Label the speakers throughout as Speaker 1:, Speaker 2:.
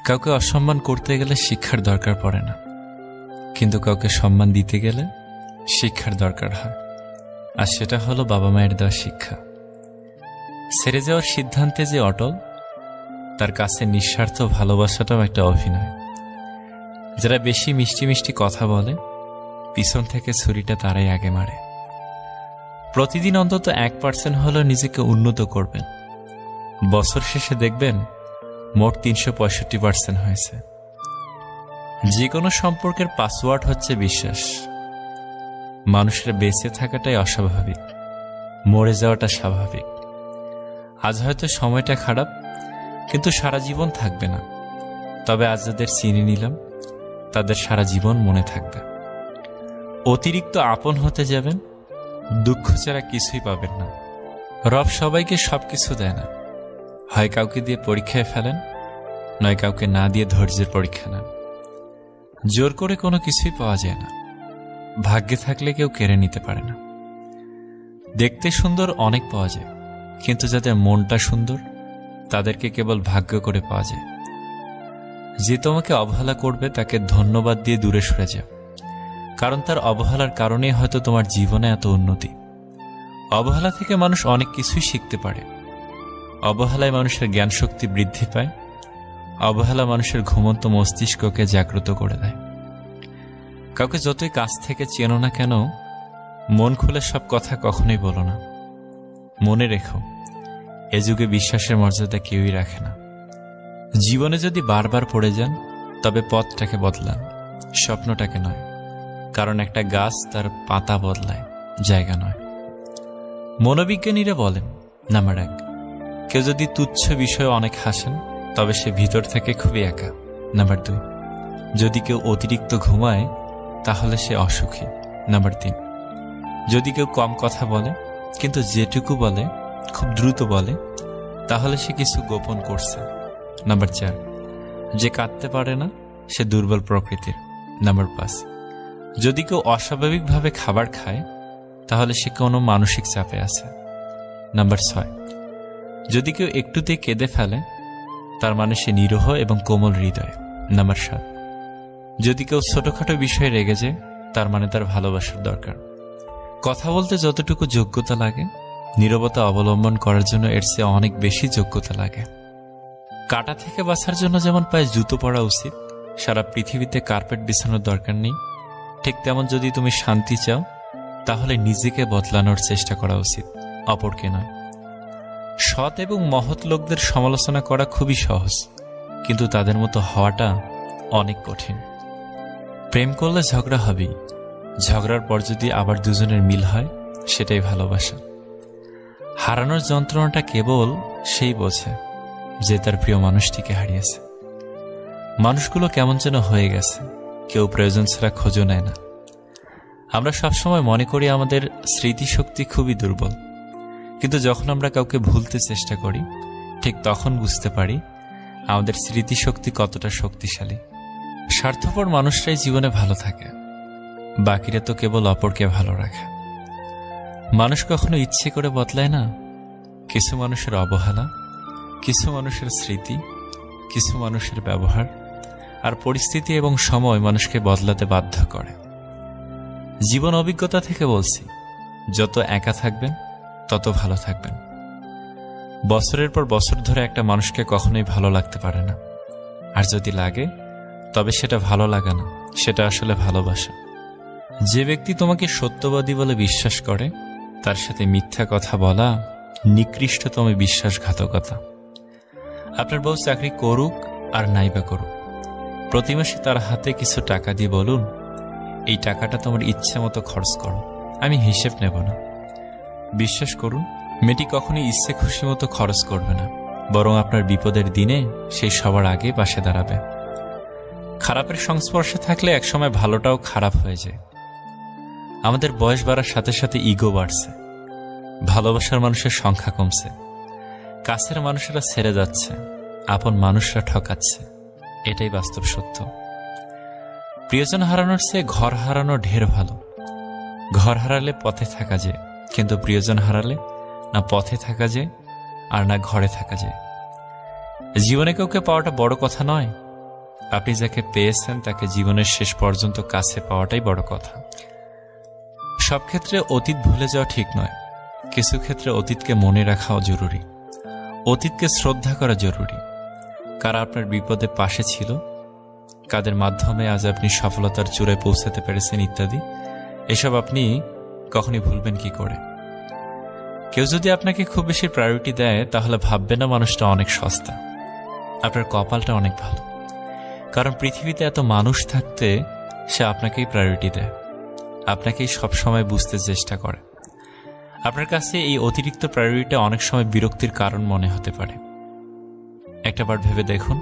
Speaker 1: কাউকে অসম্মান করতে গেলে শিক্ষার দরকার পড়ে না, কিন্তু কাউকে সম্মান দিতে গেলে শিক্ষার দরকার হয়। আর সেটা হলো বাবা মায়ের দেওয়া শিক্ষা। ছেড়ে যাওয়ার সিদ্ধান্তে যে অটল, তার কাছে নিঃস্বার্থ ভালোবাসাটাও একটা অভিনয়। যারা বেশি মিষ্টি মিষ্টি কথা বলে, পিছন থেকে ছুরিটা তারাই আগে মারে। প্রতিদিন অন্তত 1% হলেও নিজেকে উন্নত করবেন। বছর শেষে দেখবেন মোট 365% হয়েছে। যে কোনো সম্পর্কের পাসওয়ার্ড হচ্ছে বিশ্বাস। মানুষের বেঁচে থাকাটাই অস্বাভাবিক, মরে যাওয়াটা স্বাভাবিক। আজ হয়তো সময়টা খারাপ, কিন্তু সারা জীবন থাকবে না। তবে আজ যাদের চিনে নিলাম, তাদের সারা জীবন মনে থাকবে। অতিরিক্ত আপন হতে যাবেন, দুঃখ ছাড়া কিছুই পাবেন না। রব সবাইকে সবকিছু দেয় না। হয় কাউকে দিয়ে পরীক্ষায় ফেলেন, নয় কাউকে না দিয়ে ধৈর্যের পরীক্ষা নেন। জোর করে কোনো কিছুই পাওয়া যায় না। ভাগ্যে থাকলে কেউ কেড়ে নিতে পারে না। দেখতে সুন্দর অনেক পাওয়া যায়, কিন্তু যাদের মনটা সুন্দর তাদেরকে কেবল ভাগ্য করে পাওয়া যায়। যে তোমাকে অবহেলা করবে তাকে ধন্যবাদ দিয়ে দূরে সরে যাও, কারণ তার অবহেলার কারণেই হয়তো তোমার জীবনে এত উন্নতি। অবহেলা থেকে মানুষ অনেক কিছুই শিখতে পারে। অবহেলায় মানুষের জ্ঞান শক্তি বৃদ্ধি পায়। অবহেলা মানুষের ঘুমন্ত মস্তিষ্ককে জাগ্রত করে দেয়। কাউকে যতই কাছ থেকে চেনো না কেন, মন খুলে সব কথা কখনোই বলো না। মনে রেখো, এ যুগে বিশ্বাসের মর্যাদা কেউই রাখে না। জীবনে যদি বারবার পড়ে যান, তবে পথটাকে বদলান, স্বপ্নটাকে নয়। কারণ একটা গাছ তার পাতা বদলায়, জায়গা নয়। মনোবিজ্ঞানীরা বলেন, নাম্বার 1, কেউ যদি তুচ্ছ বিষয়ে অনেক হাসেন, তবে সে ভিতর থেকে খুবই একা। নাম্বার 2, যদি কেউ অতিরিক্ত ঘুমায়, তাহলে সে অসুখী। নাম্বার 3, যদি কেউ কম কথা বলে, কিন্তু যেটুকু বলে খুব দ্রুত বলে, তাহলে সে কিছু গোপন করছে। নাম্বার 4, যে কাঁদতে পারে না, সে দুর্বল প্রকৃতির। নাম্বার 5, যদি কেউ অস্বাভাবিকভাবে খাবার খায়, তাহলে সে কোনো মানসিক চাপে আছে। নাম্বার 6, যদি কেউ একটুতেই কেঁদে ফেলে, তার মানে সে নিরীহ এবং কোমল হৃদয়। নাম্বার 7, যদি কেউ ছোটখাটো বিষয়ে রেগে যায়, তার মানে তার ভালোবাসার দরকার। কথা বলতে যতটুকু যোগ্যতা লাগে, নীরবতা অবলম্বন করার জন্য এর চেয়ে অনেক বেশি যোগ্যতা লাগে। কাঁটা থেকে বাঁচার জন্য যেমন পায়ে জুতো পরা উচিত, সারা পৃথিবীতে কার্পেট বিছানোর দরকার নেই, ঠিক তেমন যদি তুমি শান্তি চাও, তাহলে নিজেকে বদলানোর চেষ্টা করা উচিত, অপরকে নয়। সৎ এবং মহৎ লোকদের সমালোচনা করা খুবই সহজ, কিন্তু তাদের মতো হওয়াটা অনেক কঠিন। প্রেম করলে ঝগড়া হবেই। ঝগড়ার পর যদি আবার দুজনের মিল হয়, সেটাই ভালোবাসা। হারানোর যন্ত্রণাটা কেবল সেই বোঝে যে তার প্রিয় মানুষটিকে হারিয়েছে। মানুষগুলো কেমন যেন হয়ে গেছে, কেউ প্রয়োজন ছাড়া খোঁজও নেয় না। আমরা সবসময় মনে করি আমাদের স্মৃতিশক্তি খুবই দুর্বল, কিন্তু যখন আমরা কাউকে ভুলতে চেষ্টা করি, ঠিক তখন বুঝতে পারি আমাদের স্মৃতিশক্তি কতটা শক্তিশালী। স্বার্থপর মানুষরাই জীবনে ভালো থাকে, বাকিরা তো কেবল অপরকে ভালো রাখে। মানুষ কখনো ইচ্ছে করে বদলায় না। কিছু মানুষের অবহেলা, কিছু মানুষের স্মৃতি, কিছু মানুষের ব্যবহার আর পরিস্থিতি এবং সময় মানুষকে বদলাতে বাধ্য করে। জীবন অভিজ্ঞতা থেকে বলছি, যত একা থাকবেন তত ভালো থাকবেন। বছরের পর বছর ধরে একটা মানুষকে কখনোই ভালো লাগতে পারে না। আর যদি লাগে, তবে সেটা ভালো লাগা না, সেটা আসলে ভালোবাসা। যে ব্যক্তি তোমাকে সত্যবাদী বলে বিশ্বাস করে, তার সাথে মিথ্যা কথা বলা নিকৃষ্টতম বিশ্বাসঘাতকতা। আপনার বউ চাকরি করুক আর নাইবা করুক, প্রতি মাসে তার হাতে কিছু টাকা দিয়ে বলুন, এই টাকাটা তোমার ইচ্ছে মতো খরচ করো, আমি হিসেব নেব না। বিশ্বাস করুন, মেয়েটি কখনোই ইচ্ছে খুশি মতো খরচ করবে না, বরং আপনার বিপদের দিনে সেই সবার আগে পাশে দাঁড়াবে। খারাপের সংস্পর্শে থাকলে একসময় ভালোটাও খারাপ হয়ে যায়। আমাদের বয়স বাড়ার সাথে সাথে ইগো বাড়ছে, ভালোবাসার মানুষের সংখ্যা কমছে, কাছের মানুষেরা ছেড়ে যাচ্ছে, আপন মানুষরা ঠকাচ্ছে। এটাই বাস্তব সত্য। প্রিয়জন হারানোর চেয়ে ঘর হারানো ঢের ভালো। ঘর হারালে পথে থাকা যায়, কিন্তু প্রিয়জন হারালে না পথে থাকা যায় আর না ঘরে থাকা যায়। জীবনে কাউকে পাওয়াটা বড় কথা নয়, আপনি যাকে পেয়েছেন তাকে জীবনের শেষ পর্যন্ত কাছে পাওয়াটাই বড় কথা। সব ক্ষেত্রে অতীত ভুলে যাওয়া ঠিক নয়, কিছু ক্ষেত্রে অতীতকে মনে রাখাও জরুরি, অতীতকে শ্রদ্ধা করা জরুরি। কারা আপনার বিপদে পাশে ছিল, কাদের মাধ্যমে আজ আপনি সফলতার চূড়ায় পৌঁছাতে পেরেছেন ইত্যাদি, এসব আপনি কখনই ভুলবেন কি করে? কেউ যদি আপনাকে খুব বেশি প্রায়োরিটি দেয় তাহলে ভাববেন না মানুষটা অনেক সস্তা, আপনার কপালটা অনেক ভালো। কারণ পৃথিবীতে এত মানুষ থাকতে সে আপনাকেই প্রায়োরিটি দেয়, আপনাকেই সবসময় বুঝতে চেষ্টা করে। আপনার কাছে এই অতিরিক্ত প্রায়োরিটিটা অনেক সময় বিরক্তির কারণ মনে হতে পারে। একটাবার ভেবে দেখুন,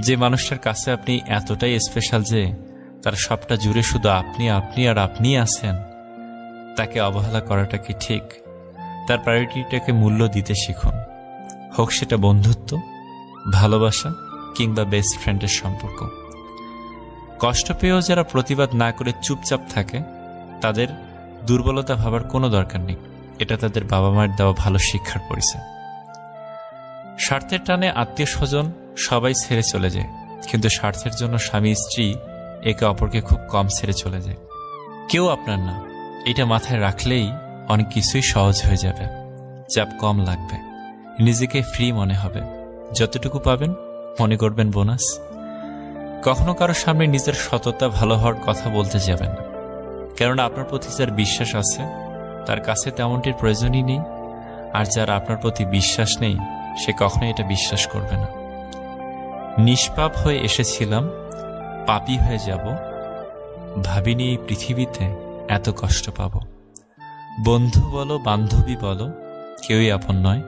Speaker 1: যে মানুষটার কাছে আপনি এতটাই স্পেশাল যে তার সবটা জুড়ে শুধু আপনি আপনি আর আপনিই আছেন, তাকে অবহেলা করাটা কি ঠিক? তার প্রায়োরিটিটাকে মূল্য দিতে শিখুন, হোক সেটা বন্ধুত্ব, ভালোবাসা কিংবা বেস্ট ফ্রেন্ডের সম্পর্ক। কষ্ট পেয়েও যারা প্রতিবাদ না করে চুপচাপ থাকে তাদের দুর্বলতা ভাবার কোনো দরকার নেই, এটা তাদের বাবা মায়ের দেওয়া ভালো শিক্ষার পরিচয়। স্বার্থের টানে আত্মীয় স্বজন সবাই ছেড়ে চলে যায়, কিন্তু স্বার্থের জন্য স্বামী স্ত্রী একে অপরকে খুব কম ছেড়ে চলে যায়। কেউ আপনার না, এটা মাথায় রাখলেই অনেক কিছুই সহজ হয়ে যাবে, চাপ কম লাগবে, নিজেকে ফ্রি মনে হবে। যতটুকু পাবেন মনে করবেন বোনাস। কখনো কারো সামনে নিজের সততা ভালো হওয়ার কথা বলতে যাবেন না, কেননা আপনার প্রতি যার বিশ্বাস আছে তার কাছে তেমনটির প্রয়োজনই নেই, আর যার আপনার প্রতি বিশ্বাস নেই সে কখনোই এটা বিশ্বাস করবে না। নিষ্পাপ হয়ে এসেছিলাম, পাপী হয়ে যাব, ভাবিনি এই পৃথিবীতে এত কষ্ট পাব। বন্ধু বলো বান্ধবী বলো কেউই আপন নয়,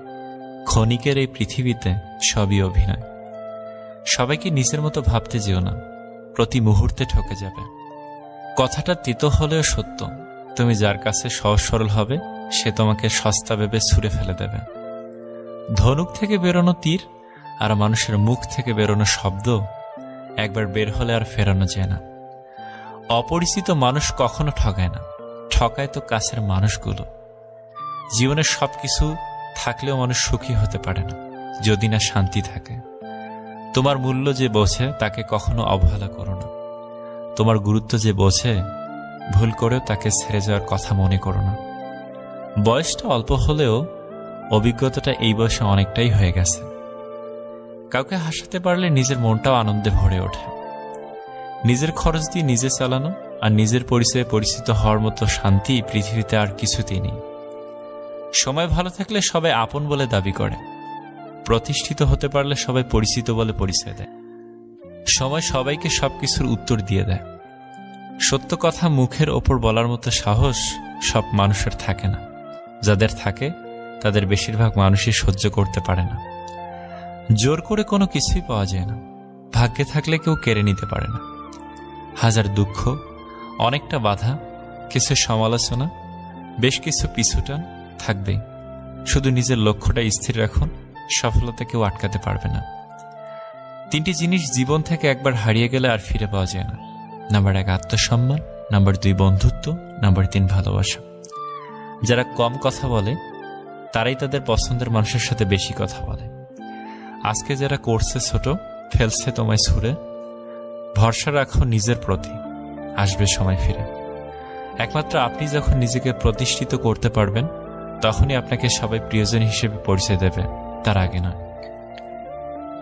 Speaker 1: ক্ষণিকের এই পৃথিবীতে সবই অভিনয়। সবাইকে নিজের মতো ভাবতে যেও না, প্রতি মুহূর্তে ঠকে যাবে। কথাটা তিতো হলেও সত্য, তুমি যার কাছে সহজ সরল হবে সে তোমাকে সস্তা ভেবে ছুঁড়ে ফেলে দেবে। ধনুক থেকে বেরোনো তীর আর মানুষের মুখ থেকে বেরোনো শব্দ একবার বের হলে আর ফেরানো যায় না। অপরিচিত মানুষ কখনো ঠকায় না, ঠকায় তো কাছের মানুষগুলো। জীবনের সবকিছু থাকলেও মানুষ সুখী হতে পারে না যদি না শান্তি থাকে। তোমার মূল্য যে বোঝে তাকে কখনো অবহেলা করো না, তোমার গুরুত্ব যে বোঝে ভুল করেও তাকে ছেড়ে যাওয়ার কথা মনে করো না। বয়সটা অল্প হলেও অভিজ্ঞতাটা এই বয়সে অনেকটাই হয়ে গেছে। কাউকে হাসাতে পারলে নিজের মনটাও আনন্দে ভরে ওঠে। নিজের খরচ দিয়ে নিজে চালানো আর নিজের পরিচয়ে পরিচিত হওয়ার মতো শান্তি পৃথিবীতে আর কিছুতেই নেই। সময় ভালো থাকলে সবাই আপন বলে দাবি করে, প্রতিষ্ঠিত হতে পারলে সবাই পরিচিত বলে পরিচয় দেয়। সময় সবাইকে সবকিছুর উত্তর দিয়ে দেয়। সত্য কথা মুখের ওপর বলার মতো সাহস সব মানুষের থাকে না, যাদের থাকে তাদের বেশিরভাগ মানুষই সহ্য করতে পারে না। জোর করে কোনো কিছুই পাওয়া যায় না, ভাগ্যে থাকলে কেউ কেড়ে নিতে পারে না। হাজার দুঃখ, অনেকটা বাধা, কিছু সমালোচনা, বেশ কিছু পিছুটান থাকবেই। শুধু নিজের লক্ষ্যটা স্থির রাখুন, সফলতা কেউ আটকাতে পারবে না। তিনটি জিনিস জীবন থেকে একবার হারিয়ে গেলে আর ফিরে পাওয়া যায় না। নাম্বার 1 আত্মসম্মান, নাম্বার 2 বন্ধুত্ব, নাম্বার 3 ভালোবাসা। যারা কম কথা বলে তারাই তাদের পছন্দের মানুষের সাথে বেশি কথা বলে। আজকে যারা করছে ছোট, ফেলছে তোমায় ছুঁড়ে, ভরসা রাখো নিজের প্রতি, আসবে সময় ফিরে। একমাত্র আপনি যখন নিজেকে প্রতিষ্ঠিত করতে পারবেন তখনই আপনাকে সবাই প্রিয়জন হিসেবে পরিচয় দেবে, তার আগে না।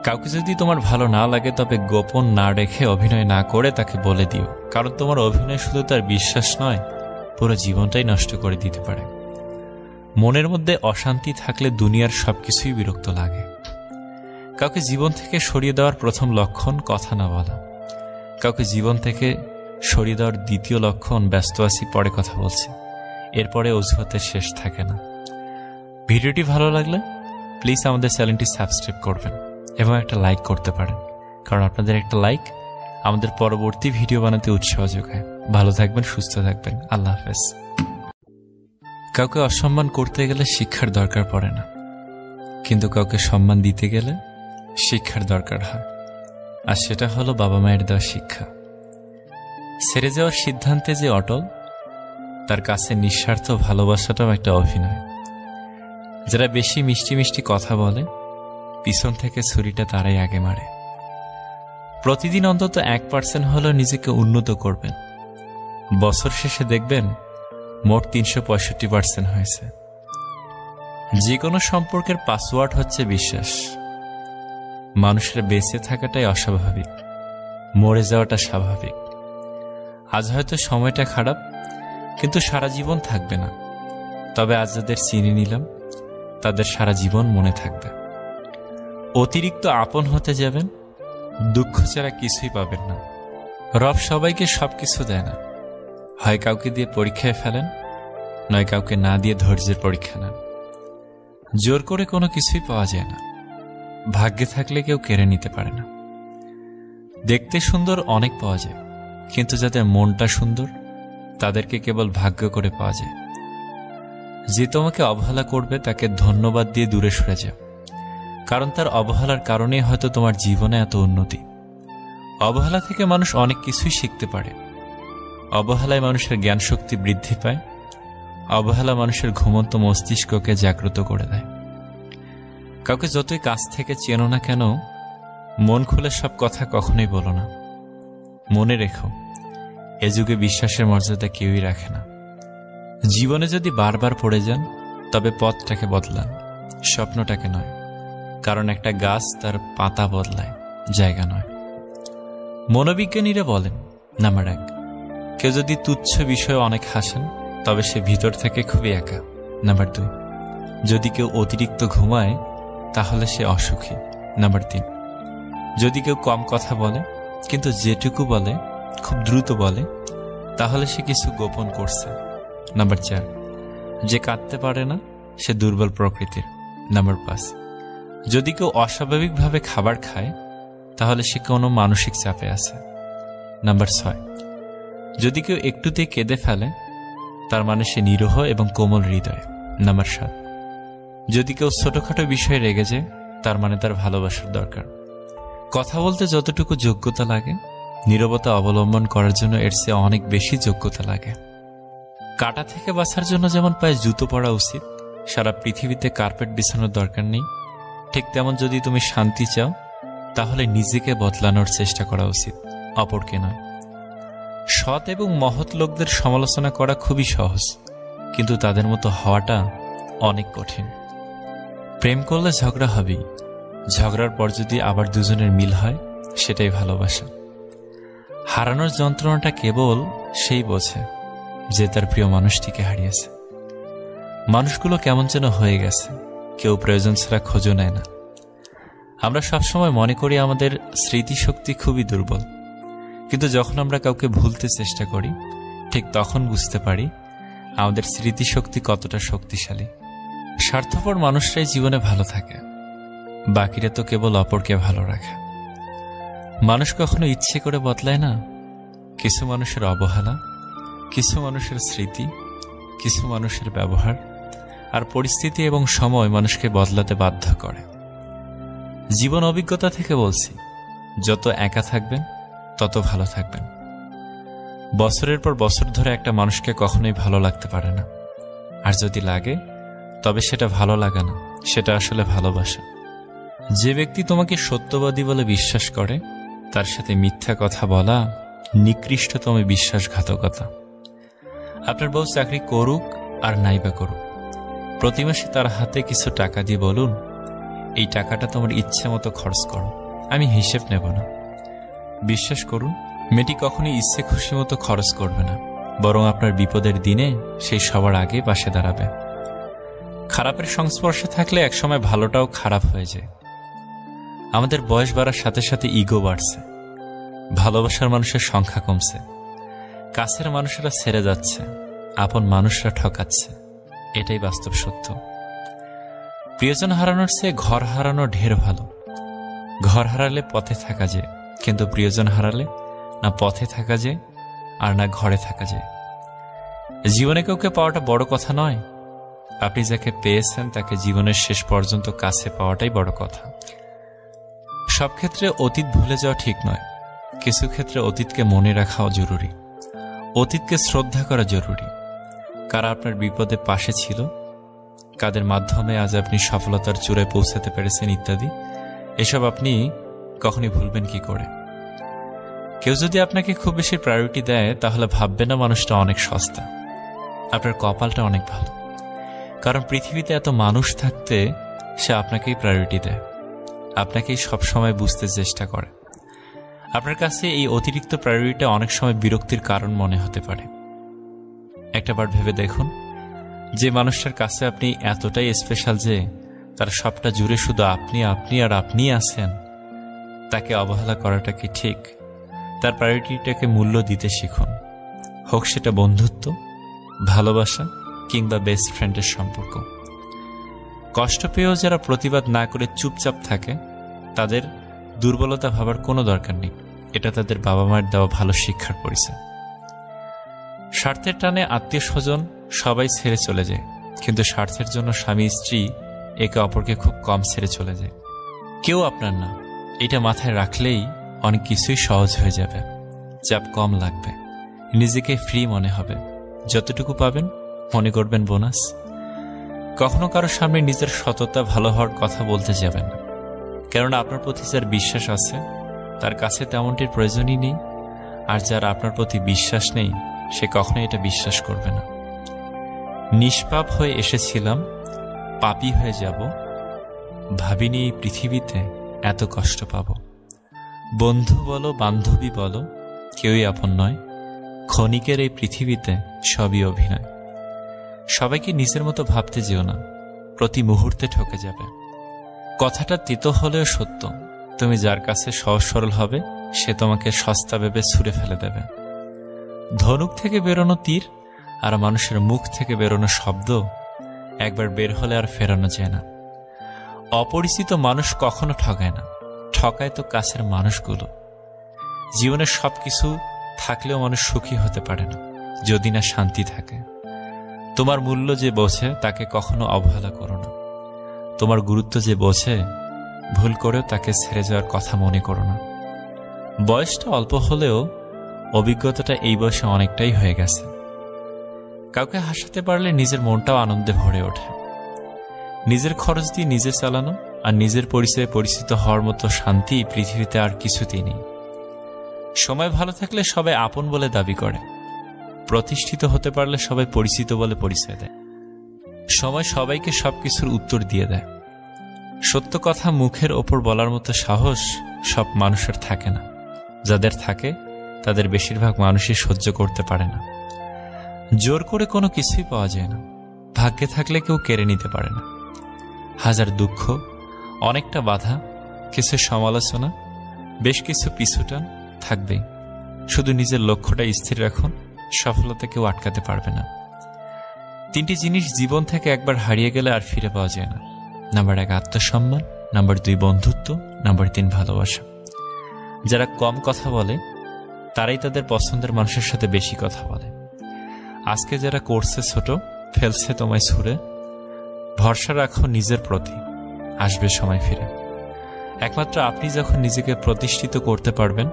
Speaker 1: কাউকে যদি তোমার ভালো না লাগে তবে গোপন না রেখে অভিনয় না করে তাকে বলে দিও, কারণ তোমার অভিনয় শুধু তার বিশ্বাস নয়, পুরো জীবনটাই নষ্ট করে দিতে পারে। মনের মধ্যে অশান্তি থাকলে দুনিয়ার সবকিছুই বিরক্ত লাগে। কাউকে জীবন থেকে সরিয়ে দেওয়ার প্রথম লক্ষণ কথা না বলা, কাউকে জীবন থেকে সরিয়ে দেওয়ার দ্বিতীয় লক্ষণ ব্যস্ত আছি পরে কথা বলছি, এরপরে অজুহাতের শেষ থাকে না। ভিডিওটি ভালো লাগলে প্লিজ আমাদের চ্যানেলটি সাবস্ক্রাইব করবেন এবং একটা লাইক করতে পারেন, কারণ আপনাদের একটা লাইক আমাদের পরবর্তী ভিডিও বানাতে উৎসাহ যোগায়। ভালো থাকবেন, সুস্থ থাকবেন, আল্লাহ হাফেজ। কাউকে অসম্মান করতে গেলে শিক্ষার দরকার পড়ে না, কিন্তু কাউকে সম্মান দিতে গেলে শিক্ষার দরকার হয়, আর সেটা হলো বাবা মায়ের দেওয়া শিক্ষা। ছেড়ে যাওয়ার সিদ্ধান্তে যে অটল, তার কাছে নিঃস্বার্থ ভালোবাসাটাও একটা অভিনয়। যারা বেশি মিষ্টি মিষ্টি কথা বলে পিছন থেকে ছুরিটা তারাই আগে মারে। প্রতিদিন অন্তত 1% হলেও নিজেকে উন্নত করবেন। বছর শেষে দেখবেন মোট 365% হয়েছে। যে কোনো সম্পর্কের পাসওয়ার্ড হচ্ছে বিশ্বাস। মানুষের বেঁচে থাকাটাই অস্বাভাবিক, মরে যাওয়াটা স্বাভাবিক। আজ হয়তো সময়টা খারাপ, কিন্তু সারা জীবন থাকবে না। তবে আজ যাদের চিনে নিলাম তাদের সারা জীবন মনে থাকবে। অতিরিক্ত আপন হতে যাবেন, দুঃখ ছাড়া কিছুই পাবেন না। রব সবাইকে সবকিছু দেয় না, হয় কাউকে দিয়ে পরীক্ষায় ফেলেন, নয় কাউকে না দিয়ে ধৈর্যের পরীক্ষা নেন। জোর করে কোনো কিছুই পাওয়া যায় না, ভাগ্যে থাকলে কেউ কেড়ে নিতে পারে না। দেখতে সুন্দর অনেক পাওয়া যায়, কিন্তু যাদের মনটা সুন্দর তাদেরকে কেবল ভাগ্য করে পাওয়া যায়। যে তোমাকে অবহেলা করবে তাকে ধন্যবাদ দিয়ে দূরে সরে যাও, কারণ তার অবহেলার কারণেই হয়তো তোমার জীবনে এত উন্নতি। অবহেলা থেকে মানুষ অনেক কিছুই শিখতে পারে। অবহেলায় মানুষের জ্ঞান শক্তি বৃদ্ধি পায়। অবহেলা মানুষের ঘুমন্ত মস্তিষ্ককে জাগ্রত করে দেয়। কাউকে যতই কাছ থেকে চেনো না কেন, মন খুলে সব কথা কখনোই বলো না। মনে রেখো, এ যুগে বিশ্বাসের মর্যাদা কেউই রাখে না। জীবনে যদি বারবার পড়ে যান, তবে পথটাকে বদলান, স্বপ্নটাকে নয়। কারণ একটা গাছ তার পাতা বদলায়, জায়গা নয়। মনোবিজ্ঞানীরা বলেন, নাম্বার 1, কেউ যদি তুচ্ছ বিষয়ে অনেক হাসেন তবে সে ভিতর থেকে খুবই একা। নাম্বার 2, যদি কেউ অতিরিক্ত ঘুমায় তাহলে সে অসুখী। নাম্বার 3, যদি কেউ কম কথা বলে কিন্তু যেটুকু বলে খুব দ্রুত বলে তাহলে সে কিছু গোপন করছে। নাম্বার 4, যে কাঁদতে পারে না সে দুর্বল প্রকৃতির। নাম্বার 5, যদি কেউ অস্বাভাবিকভাবে খাবার খায় তাহলে সে কোনো মানসিক চাপে আছে। নাম্বার 6, যদি কেউ একটুতেই কেঁদে ফেলে তার মানে সে নিরীহ এবং কোমল হৃদয়। নাম্বার 7, যদি কেউ ছোটখাটো বিষয়ে রেগে যায় তার মানে তার ভালোবাসার দরকার। কথা বলতে যতটুকু যোগ্যতা লাগে, নীরবতা অবলম্বন করার জন্য এর চেয়ে অনেক বেশি যোগ্যতা লাগে। কাঁটা থেকে বাঁচার জন্য যেমন পায়ে জুতো পরা উচিত, সারা পৃথিবীতে কার্পেট বিছানোর দরকার নেই, ঠিক তেমন যদি তুমি শান্তি চাও তাহলে নিজেকে বদলানোর চেষ্টা করা উচিত, অপরকে নয়। সৎ এবং মহৎ লোকদের সমালোচনা করা খুবই সহজ, কিন্তু তাদের মতো হওয়াটা অনেক কঠিন। প্রেম করলে ঝগড়া হবেই, ঝগড়ার পর যদি আবার দুজনের মিল হয় সেটাই ভালোবাসা। হারানোর যন্ত্রণাটা কেবল সেই বোঝে যে তার প্রিয় মানুষটিকে হারিয়েছে। মানুষগুলো কেমন যেন হয়ে গেছে, কেউ প্রয়োজন ছাড়া খোঁজও নেয় না। আমরা সবসময় মনে করি আমাদের স্মৃতিশক্তি খুবই দুর্বল, কিন্তু যখন আমরা কাউকে ভুলতে চেষ্টা করি ঠিক তখন বুঝতে পারি আমাদের স্মৃতিশক্তি কতটা শক্তিশালী। স্বার্থপর মানুষরাই জীবনে ভালো থাকে, বাকিরা তো কেবল অপরকে ভালো রাখে। মানুষ কখনো ইচ্ছে করে বদলায় না। কিছু মানুষের অবহেলা, কিছু মানুষের স্মৃতি, কিছু মানুষের ব্যবহার আর পরিস্থিতি এবং সময় মানুষকে বদলাতে বাধ্য করে। জীবন অভিজ্ঞতা থেকে বলছি, যত একা থাকবেন তত ভালো থাকবেন। বছরের পর বছর ধরে একটা মানুষকে কখনোই ভালো লাগতে পারে না, আর যদি লাগে তবে সেটা ভালো লাগা না, সেটা আসলে ভালোবাসা। যে ব্যক্তি তোমাকে সত্যবাদী বলে বিশ্বাস করে তার সাথে মিথ্যা কথা বলা নিকৃষ্টতম বিশ্বাসঘাতকতা। আপনার বউ চাকরি করুক আর নাইবা করুক, প্রতি মাসে তার হাতে কিছু টাকা দিয়ে বলুন, এই টাকাটা তোমার ইচ্ছে মতো খরচ করো, আমি হিসেব নেব না। বিশ্বাস করুন, মেয়েটি কখনোই ইচ্ছে খুশি মতো খরচ করবে না, বরং আপনার বিপদের দিনে সেই সবার আগে পাশে দাঁড়াবে। খারাপের সংস্পর্শে থাকলে একসময় ভালোটাও খারাপ হয়ে যায়। আমাদের বয়স বাড়ার সাথে সাথে ইগো বাড়ছে, ভালোবাসার মানুষের সংখ্যা কমছে, কাছের মানুষেরা ছেড়ে যাচ্ছে, আপন মানুষরা ঠকাচ্ছে। এটাই বাস্তব সত্য। প্রিয়জন হারানোর চেয়ে ঘর হারানো ঢের ভালো। ঘর হারালে পথে থাকা যায়, কিন্তু প্রিয়জন হারালে না পথে থাকা যায় আর না ঘরে থাকা যায়। জীবনে কাউকে পাওয়াটা বড় কথা নয়, আপনি যাকে পেয়েছেন তাকে জীবনের শেষ পর্যন্ত কাছে পাওয়াটাই বড় কথা। সব ক্ষেত্রে অতীত ভুলে যাওয়া ঠিক নয়, কিছু ক্ষেত্রে অতীতকে মনে রাখাও জরুরি। অতীতকে শ্রদ্ধা করা জরুরি। কারা আপনার বিপদে পাশে ছিল, কাদের মাধ্যমে আজ আপনি সফলতার চূড়ায় পৌঁছাতে পেরেছেন ইত্যাদি, এসব আপনি কখনই ভুলবেন কি করে। কেউ যদি আপনাকে খুব বেশি প্রায়োরিটি দেয় তাহলে ভাববে না মানুষটা অনেক সস্তা। আপনার কপালটা অনেক ভালো, কারণ পৃথিবীতে এত মানুষ থাকতে সে আপনাকেই প্রায়োরিটি দেয়, আপনাকেই সবসময় বুঝতে চেষ্টা করে। আপনার কাছে এই অতিরিক্ত প্রায়োরিটি অনেক সময় বিরক্তির কারণ মনে হতে পারে। একটাবার ভেবে দেখুন, যে মানুষটার কাছে আপনি এতটাই স্পেশাল যে তার সবটা জুড়ে শুধু আপনি আপনি আর আপনি আছেন, তাকে অবহেলা করাটা কি ঠিক? তার প্রায়োরিটিটাকে মূল্য দিতে শিখুন, হোক সেটা বন্ধুত্ব, ভালোবাসা কিংবা বেস্ট ফ্রেন্ডের সম্পর্ক। কষ্ট পেয়েও যারা প্রতিবাদ না করে চুপচাপ থাকে তাদের দুর্বলতা ভাবার কোনো দরকার নেই, এটা তাদের বাবা মায়ের দেওয়া ভালো শিক্ষার পরিচয়। স্বার্থের টানে আত্মীয় স্বজন সবাই ছেড়ে চলে যায়, কিন্তু স্বার্থের জন্য স্বামী স্ত্রী একে অপরকে খুব কম ছেড়ে চলে যায়। কেউ আপনার না, এটা মাথায় রাখলেই অনেক কিছুই সহজ হয়ে যাবে। চাপ কম লাগবে, নিজেকে ফ্রি মনে হবে, যতটুকু পাবেন মনে করবেন বোনাস। কখনো কারো সামনে নিজের সততা ভালো হওয়ার কথা বলতে যাবেন না, কেননা আপনার প্রতি যার বিশ্বাস আছে তার কাছে তেমনটির প্রয়োজনই নেই, আর যার আপনার প্রতি বিশ্বাস নেই সে কখনোই এটা বিশ্বাস করবে না। নিষ্পাপ হয়ে এসেছিলাম, পাপী হয়ে যাব, ভাবিনি এই পৃথিবীতে এত কষ্ট পাব। বন্ধু বলো বান্ধবী বলো কেউই আপন নয়, ক্ষণিকের এই পৃথিবীতে সবই অভিনয়। সবাইকে নিজের মতো ভাবতে যেও না, প্রতি মুহূর্তে ঠকে যাবে। কথাটা তিতো হলেও সত্য, তুমি যার কাছে সহজ সরল হবে সে তোমাকে সস্তা ভেবে ছুঁড়ে ফেলে দেবে। ধনুক থেকে বেরোনো তীর আর মানুষের মুখ থেকে বেরোনো শব্দ একবার বের হলে আর ফেরানো যায় না। অপরিচিত মানুষ কখনো ঠকায় না, ঠকায় তো কাছের মানুষগুলো। জীবনের সবকিছু থাকলেও মানুষ সুখী হতে পারে না যদি না শান্তি থাকে। তোমার মূল্য যে বোঝে তাকে কখনো অবহেলা করো না, তোমার গুরুত্ব যে বোঝে ভুল করেও তাকে ছেড়ে যাওয়ার কথা মনে করো না। বয়সটা অল্প হলেও অভিজ্ঞতাটা এই বয়সে অনেকটাই হয়ে গেছে। কাউকে হাসাতে পারলে নিজের মনটাও আনন্দে ভরে ওঠে। নিজের খরচ দিয়ে নিজে চালানো আর নিজের পরিচয়ে পরিচিত হওয়ার মতো শান্তি পৃথিবীতে আর কিছুতেই নেই। সময় ভালো থাকলে সবাই আপন বলে দাবি করে, প্রতিষ্ঠিত হতে পারলে সবাই পরিচিত বলে পরিচয় দেয়। সময় সবাইকে সবকিছুর উত্তর দিয়ে দেয়। সত্য কথা মুখের ওপর বলার মতো সাহস সব মানুষের থাকে না, যাদের থাকে তাদের বেশিরভাগ মানুষই সহ্য করতে পারে না। জোর করে কোনো কিছুই পাওয়া যায় না, ভাগ্যে থাকলে কেউ কেড়ে নিতে পারে না। হাজার দুঃখ, অনেকটা বাধা, কিছু সমালোচনা, বেশ কিছু পিছুটান থাকবেই। শুধু নিজের লক্ষ্যটা স্থির রাখুন, সফলতা কেউ আটকাতে পারবে না। 3টি জিনিস জীবন থেকে একবার হারিয়ে গেলে আর ফিরে পাওয়া যায় না। নাম্বার 1 আত্মসম্মান, নাম্বার 2 বন্ধুত্ব, নাম্বার 3 ভালোবাসা। যারা কম কথা বলে তারাই তাদের পছন্দের মানুষের সাথে বেশি কথা বলে। আজকে যারা করছে ছোট, ফেলছে তোমায় ছুঁড়ে, ভরসা রাখো নিজের প্রতি, আসবে সময় ফিরে। একমাত্র আপনি যখন নিজেকে প্রতিষ্ঠিত করতে পারবেন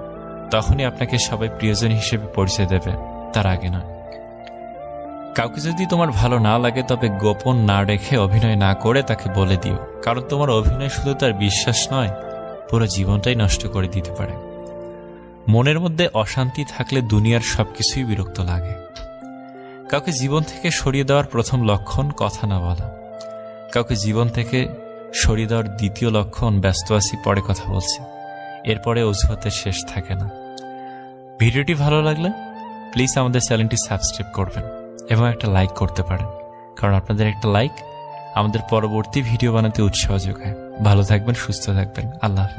Speaker 1: তখনই আপনাকে সবাই প্রিয়জন হিসেবে পরিচয় দেবে, তার আগে নয়। কাউকে যদি তোমার ভালো না লাগে তবে গোপন না রেখে অভিনয় না করে তাকে বলে দিও, কারণ তোমার অভিনয় শুধু তার বিশ্বাস নয়, পুরো জীবনটাই নষ্ট করে দিতে পারে। মনের মধ্যে অশান্তি থাকলে দুনিয়ার সবকিছুই বিরক্ত লাগে। কাউকে জীবন থেকে সরিয়ে দেওয়ার প্রথম লক্ষণ কথা না বলা। কাউকে জীবন থেকে সরিয়ে দেওয়ার দ্বিতীয় লক্ষণ ব্যস্ত আছি, পরে কথা বলছি। এরপরে অজুহাতের শেষ থাকে না। ভিডিওটি ভালো লাগলে প্লিজ আমাদের চ্যানেলটি সাবস্ক্রাইব করবেন এবং একটা লাইক করতে পারেন, কারণ আপনাদের একটা লাইক আমাদের পরবর্তী ভিডিও বানাতে উৎসাহ যোগায়। ভালো থাকবেন, সুস্থ থাকবেন। আল্লাহ হাফেজ।